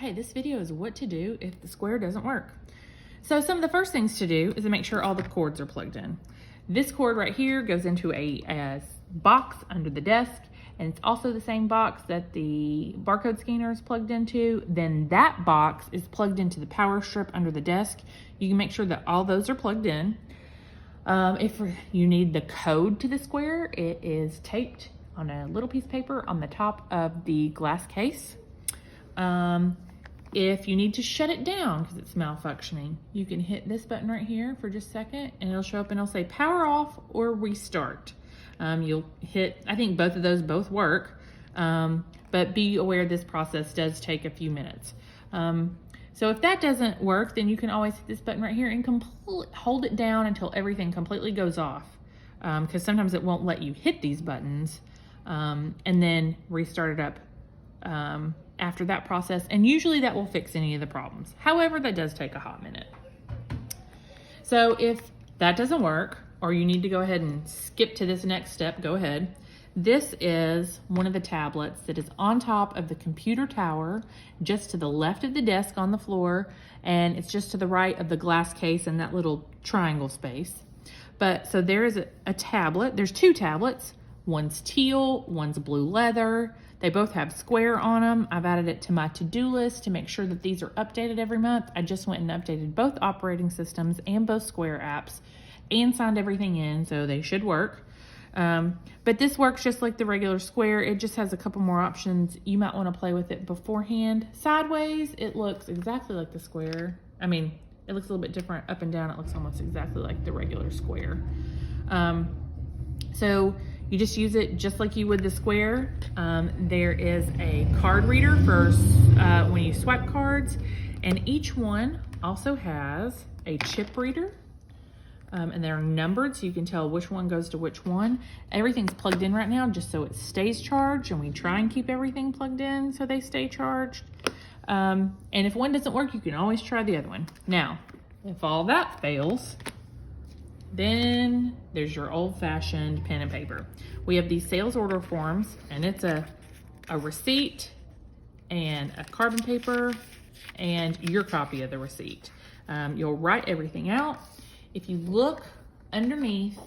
Okay, this video is what to do if the square doesn't work. So some of the first things to do is to make sure all the cords are plugged in. This cord right here goes into a box under the desk, and it's also the same box that the barcode scanner is plugged into. Then that box is plugged into the power strip under the desk. You can make sure that all those are plugged in. If you need the code to the square, it is taped on a little piece of paper on the top of the glass case. If you need to shut it down because it's malfunctioning, you can hit this button right here for just a second and it'll show up and it'll say power off or restart. You'll hit, I think both of those both work, but be aware this process does take a few minutes. So if that doesn't work, then you can always hit this button right here and hold it down until everything completely goes off. Because sometimes it won't let you hit these buttons and then restart it up after that process, and usually that will fix any of the problems. However, that does take a hot minute. So if that doesn't work, or you need to go ahead and skip to this next step, go ahead. This is one of the tablets that is on top of the computer tower, just to the left of the desk on the floor, and it's just to the right of the glass case and that little triangle space. But so there is a tablet. There's two tablets. One's teal, one's blue leather. They both have square on them. I've added it to my to-do list to make sure that these are updated every month. I just went and updated both operating systems and both square apps and signed everything in, so they should work. But this works just like the regular square. It just has a couple more options. You might want to play with it beforehand. Sideways, it looks exactly like the square. I mean, it looks a little bit different. Up and down, it looks almost exactly like the regular square. So you just use it just like you would the square. There is a card reader for when you swipe cards, and each one also has a chip reader. And they're numbered so you can tell which one goes to which one. Everything's plugged in right now just so it stays charged, and we try and keep everything plugged in so they stay charged. And if one doesn't work, you can always try the other one. Now, if all that fails, then there's your old-fashioned pen and paper. We have these sales order forms, and it's a receipt and a carbon paper and your copy of the receipt. You'll write everything out. If you look underneath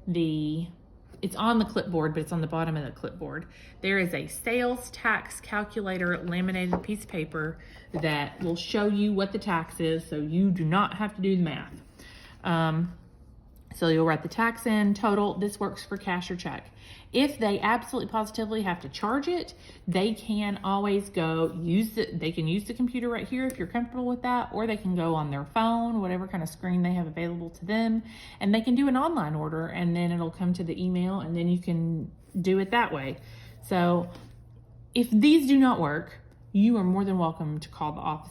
it's on the clipboard, but it's on the bottom of the clipboard, there is a sales tax calculator laminated piece of paper that will show you what the tax is, so you do not have to do the math. So you'll write the tax in, total. This works for cash or check. If they absolutely positively have to charge it, they can always they can use the computer right here if you're comfortable with that, or they can go on their phone, whatever kind of screen they have available to them, and they can do an online order, and then it'll come to the email, and then you can do it that way. So if these do not work, you are more than welcome to call the office